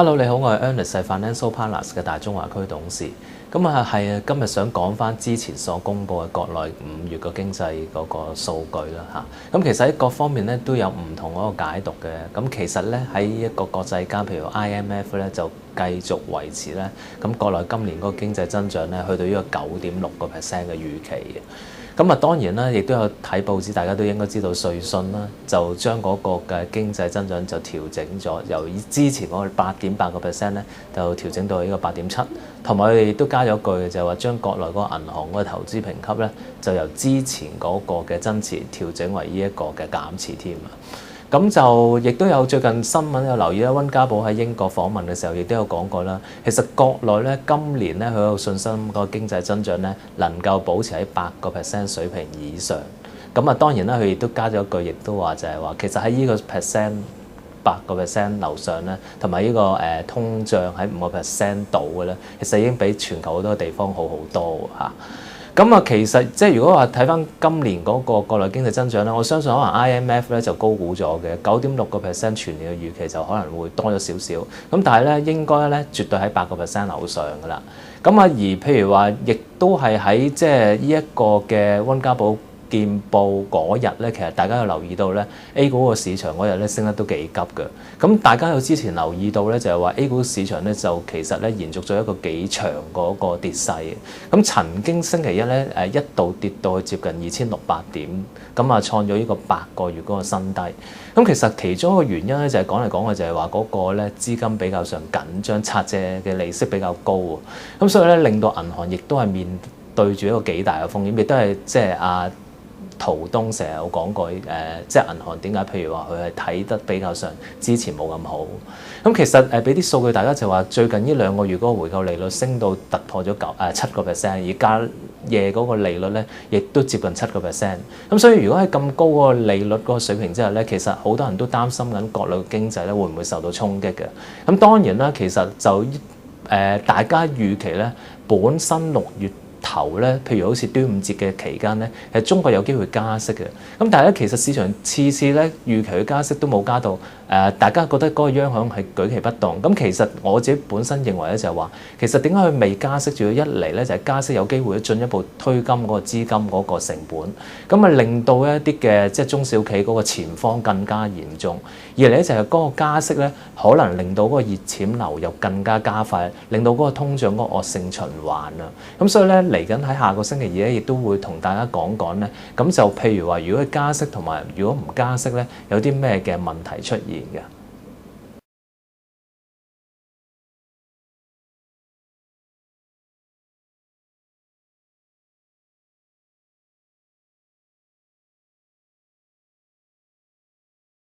Hello，你好，我係 Ernest，係 Financial Partners 嘅大中華區董事。今日想講翻之前所公布嘅國內5月個經濟嗰個數據啦嚇。咁其實喺各方面咧都有唔同嗰個解讀嘅。咁其實咧喺一個國際間，譬如 IMF 咧就繼續維持咧，咁國內今年嗰個經濟增長咧去到呢個9.6%嘅預期嘅。咁當然啦，亦都有睇報紙，大家都應該知道瑞信啦，就將嗰個嘅經濟增長就調整咗，由之前嗰個8.8%咧，就調整到呢個8.7%，同埋佢哋都加咗句嘅，就係話將國內嗰個銀行嗰個投資評級咧，就由之前嗰個嘅增持調整為呢一個嘅減持添啊。咁就亦都有最近新聞有留意啦，溫家寶喺英國訪問嘅時候，亦都有講過啦。其實國內咧今年咧佢有信心個經濟增長咧能夠保持喺8% 水平以上。咁當然啦，佢亦都加咗一句，亦都話就係話其實喺呢個8% 樓上咧，同埋呢個通脹喺5% 度嘅咧，其實已經比全球好多地方好好多嚇。其實即係如果話睇翻今年嗰個國內經濟增長咧，我相信可能 IMF 咧就高估咗嘅9.6% 全年嘅預期就可能會多咗少少。咁但係咧應該咧絕對喺8% 樓上㗎啦。而譬如話，亦都係喺即係呢一個嘅溫家寶見報嗰日咧，其實大家有留意到咧 A 股個市場嗰日咧升得都幾急嘅。咁大家有之前留意到咧，就係話 A 股市場咧就其實咧延續咗一個幾長嗰個跌勢嘅。咁曾經星期一咧一度跌到去接近2600點，創咗呢個8個月嗰個新低。咁其實其中一個原因咧就係講嚟講去就係話嗰個咧資金比較上緊張，拆借嘅利息比較高喎。咁所以咧令到銀行亦都係面對住一個幾大嘅風險，亦都係即係陶東成日有講過，即係銀行點解？譬如話佢係睇得比較上之前冇咁好。咁其實俾啲數據大家就話，最近呢2個月嗰個回購利率升到突破咗7%，而家夜嗰個利率咧亦都接近7%。咁所以如果喺咁高嗰個利率嗰個水平之下咧，其實好多人都擔心緊國內嘅經濟咧會唔會受到衝擊嘅。咁當然啦，其實就大家預期咧，本身6月頭咧，譬如好似端午節嘅期間咧，其實中國有機會加息嘅。咁但係咧，其實市場次次咧預期嘅加息都冇加到，大家覺得嗰個央行係舉棋不動。咁其實我自己本身認為咧就係話，其實點解佢未加息？主要一嚟咧就係加息有機會進一步推金嗰個資金嗰個成本，咁令到一啲嘅即係中小企嗰個錢荒更加嚴重。二嚟咧就係嗰個加息咧，可能令到嗰個熱錢流又更加加快，令到嗰個通脹嗰個惡性循環啊。咁所以咧嚟緊喺下個星期二咧，亦都會同大家講講咧。咁就譬如話，如果加息同埋如果唔加息咧，有啲咩嘅問題出現嘅？